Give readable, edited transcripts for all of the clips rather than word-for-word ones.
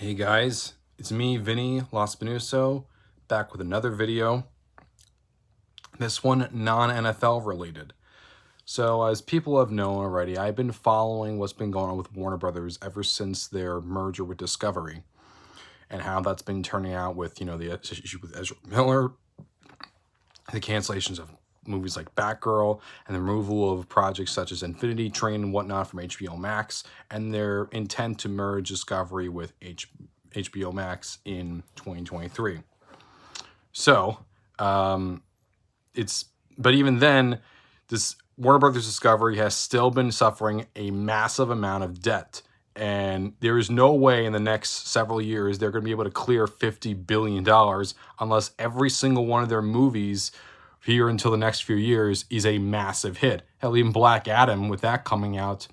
Hey guys, it's me, Vinny, Lospinuso, back with another video. This one non-NFL related. So as people have known already, I've been following what's been going on with Warner Brothers ever since their merger with Discovery and how that's been turning out with, the issue with Ezra Miller, the cancellations of movies like Batgirl, and the removal of projects such as Infinity Train and whatnot from HBO Max, and their intent to merge Discovery with HBO Max in 2023. So, but even then, this Warner Brothers Discovery has still been suffering a massive amount of debt. And there is no way in the next several years they're going to be able to clear $50 billion unless every single one of their movies here until the next few years is a massive hit. Hell, even Black Adam, with that coming out,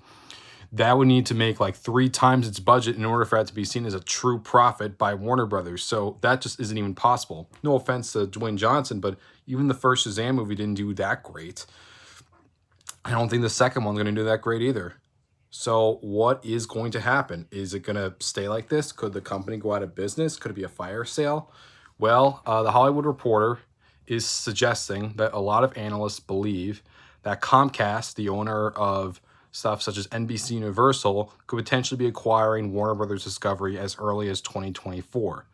that would need to make like 3 times its budget in order for that to be seen as a true profit by Warner Brothers. So that just isn't even possible. No offense to Dwayne Johnson, but even the first Shazam movie didn't do that great. I don't think the second one's going to do that great either. So what is going to happen? Is it going to stay like this? Could the company go out of business? Could it be a fire sale? Well, the Hollywood Reporter is suggesting that a lot of analysts believe that Comcast, the owner of stuff such as NBC Universal, could potentially be acquiring Warner Brothers Discovery as early as 2024.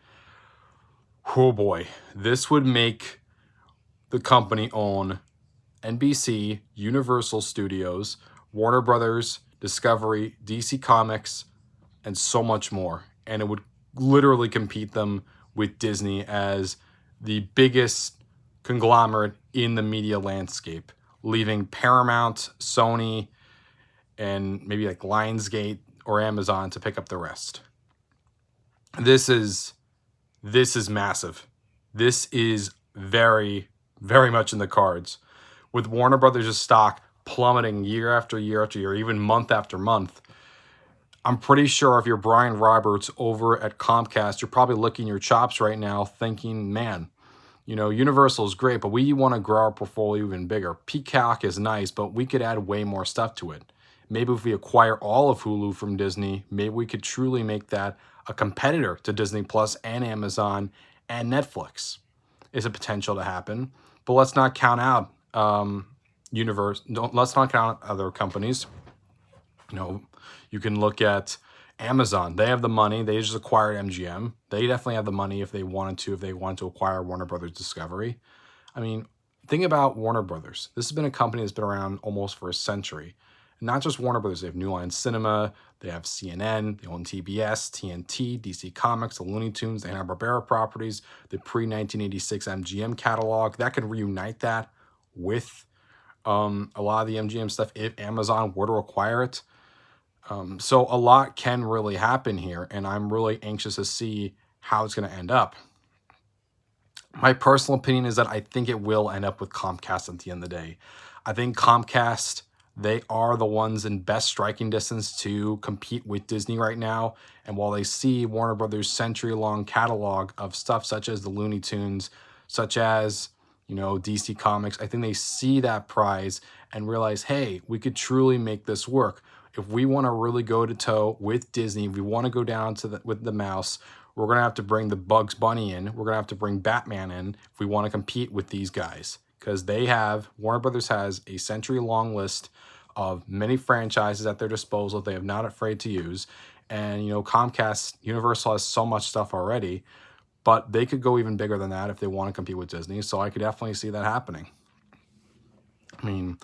Oh boy, this would make the company own NBC, Universal Studios, Warner Brothers, Discovery, DC Comics, and so much more. And it would literally compete them with Disney as the biggest conglomerate in the media landscape, leaving Paramount, Sony, and maybe like Lionsgate or Amazon to pick up the rest. This is massive. This is very, very much in the cards. With Warner Brothers' stock plummeting year after year after year, even month after month, I'm pretty sure if you're Brian Roberts over at Comcast, you're probably licking your chops right now thinking, man, Universal is great, but we want to grow our portfolio even bigger. Peacock is nice, but we could add way more stuff to it. Maybe if we acquire all of Hulu from Disney, maybe we could truly make that a competitor to Disney Plus and Amazon and Netflix. Is a potential to happen, but let's not count out let's not count out other companies. You can look at Amazon. They have the money. They just acquired MGM. They definitely have the money if they wanted to acquire Warner Brothers Discovery. I mean, think about Warner Brothers. This has been a company that's been around almost for a century. And not just Warner Brothers. They have New Line Cinema. They have CNN. They own TBS, TNT, DC Comics, the Looney Tunes, the Hanna-Barbera properties, the pre-1986 MGM catalog. That could reunite that with a lot of the MGM stuff if Amazon were to acquire it. So a lot can really happen here, and I'm really anxious to see how it's going to end up. My personal opinion is that I think it will end up with Comcast at the end of the day. I think Comcast, they are the ones in best striking distance to compete with Disney right now. And while they see Warner Brothers' century-long catalog of stuff such as the Looney Tunes, such as, DC Comics, I think they see that prize and realize, hey, we could truly make this work. If we want to really go to toe with Disney, if we want to go down with the mouse, we're going to have to bring the Bugs Bunny in. We're going to have to bring Batman in if we want to compete with these guys. Because Warner Brothers has a century-long list of many franchises at their disposal they have not afraid to use. And, Comcast, Universal has so much stuff already, but they could go even bigger than that if they want to compete with Disney. So I could definitely see that happening. I mean,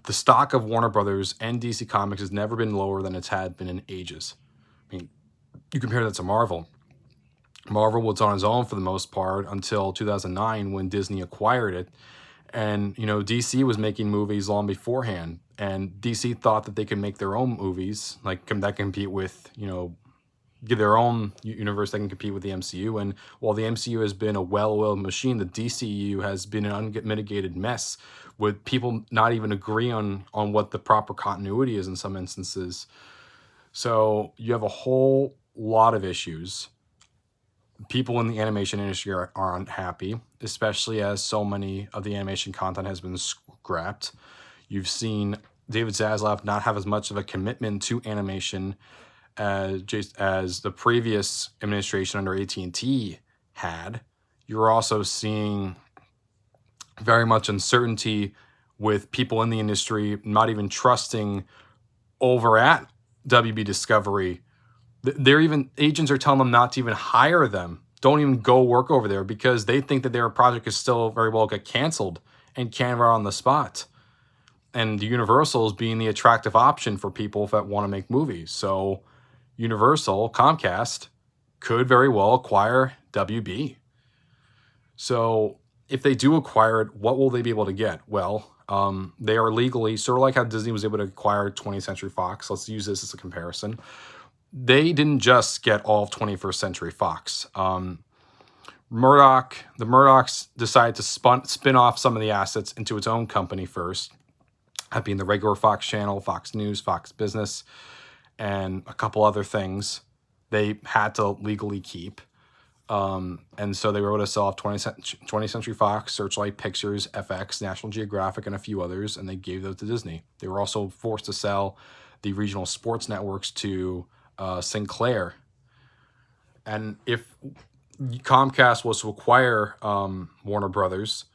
the stock of Warner Brothers and DC Comics has never been lower than it's had been in ages. I mean, you compare that to Marvel. Marvel was on its own for the most part until 2009 when Disney acquired it. And, DC was making movies long beforehand. And DC thought that they could make their own movies, like that compete with, give their own universe that can compete with the MCU. And while the MCU has been a well-oiled machine, the DCU has been an unmitigated mess with people not even agree on what the proper continuity is in some instances. So you have a whole lot of issues. People in the animation industry are unhappy, especially as so many of the animation content has been scrapped. You've seen David Zaslav not have as much of a commitment to animation as the previous administration under AT&T had. You're also seeing very much uncertainty with people in the industry not even trusting over at WB Discovery. They're even, agents are telling them not to even hire them. Don't even go work over there because they think that their project is still very well get canceled and can't run on the spot. And Universal is being the attractive option for people that want to make movies. So Universal, Comcast, could very well acquire WB. So if they do acquire it, what will they be able to get? Well, they are legally, sort of like how Disney was able to acquire 20th Century Fox. Let's use this as a comparison. They didn't just get all of 21st Century Fox. The Murdochs decided to spin off some of the assets into its own company first, that being the regular Fox channel, Fox News, Fox Business, and a couple other things they had to legally keep. And so they were able to sell off 20th Century Fox, Searchlight Pictures, FX, National Geographic, and a few others, and they gave those to Disney. They were also forced to sell the regional sports networks to Sinclair. And if Comcast was to acquire Warner Brothers,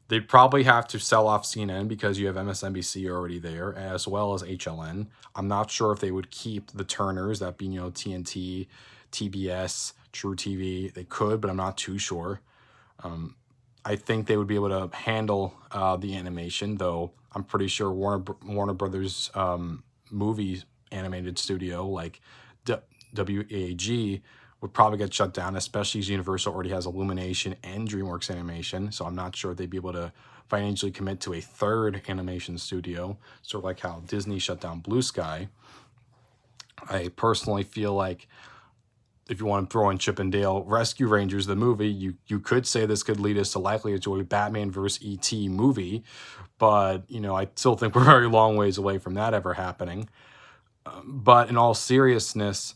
they'd probably have to sell off CNN because you have MSNBC already there, as well as HLN. I'm not sure if they would keep the Turners, that being, TNT, TBS, True TV. They could, but I'm not too sure. I think they would be able to handle the animation, though I'm pretty sure Warner Brothers movie animated studio like WAG would probably get shut down, especially as Universal already has Illumination and DreamWorks Animation. So I'm not sure they'd be able to financially commit to a third animation studio, sort of like how Disney shut down Blue Sky. I personally feel like if you want to throw in Chip and Dale Rescue Rangers, the movie, you could say this could lead us to likely to a Batman vs. E.T. movie, but, I still think we're very long ways away from that ever happening. But in all seriousness,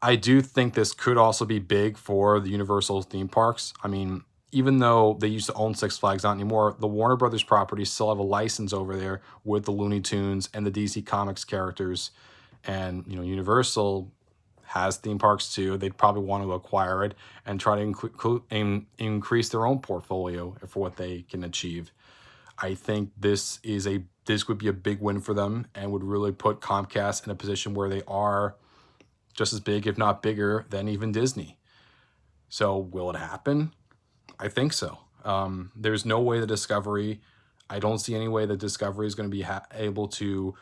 I do think this could also be big for the Universal theme parks. I mean, even though they used to own Six Flags, not anymore, the Warner Brothers properties still have a license over there with the Looney Tunes and the DC Comics characters. And, Universal has theme parks too. They'd probably want to acquire it and try to increase their own portfolio for what they can achieve. I think this would be a big win for them and would really put Comcast in a position where they are just as big, if not bigger, than even Disney. So will it happen? I think so. There's no way I don't see any way that Discovery is going to be able to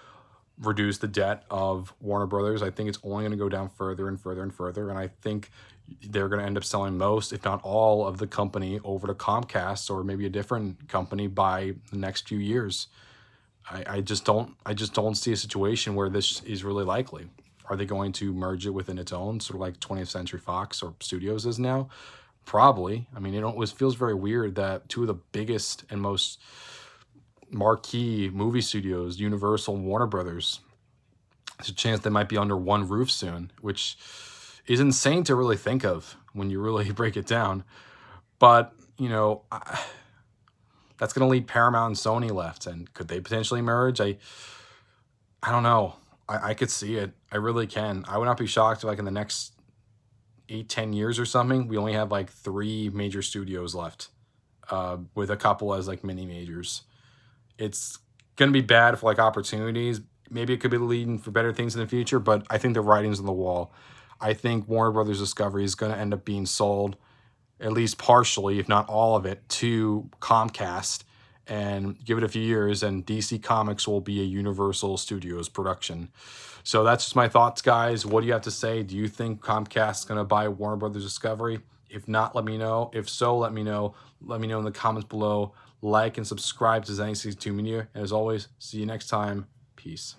reduce the debt of Warner Brothers. I think it's only going to go down further and further and further. And I think they're going to end up selling most, if not all, of the company over to Comcast or maybe a different company by the next few years. I just don't see a situation where this is really likely. Are they going to merge it within its own, sort of like 20th Century Fox or Studios is now? Probably. I mean, it feels very weird that two of the biggest and most marquee movie studios, Universal and Warner Brothers, there's a chance they might be under one roof soon, which is insane to really think of when you really break it down. But, that's going to leave Paramount and Sony left. And could they potentially merge? I don't know. I could see it. I really can. I would not be shocked if, in the next 8-10 years or something, we only have 3 major studios left, with a couple as mini majors. It's going to be bad for opportunities. Maybe it could be leading for better things in the future, but I think the writing's on the wall. I think Warner Brothers Discovery is going to end up being sold, at least partially, if not all of it, to Comcast. And give it a few years, and DC Comics will be a Universal Studios production. So that's just my thoughts, guys. What do you have to say? Do you think Comcast is going to buy Warner Brothers Discovery? If not, let me know. If so, let me know. Let me know in the comments below. Like and subscribe to Zenny62 Media. And as always, see you next time. Peace.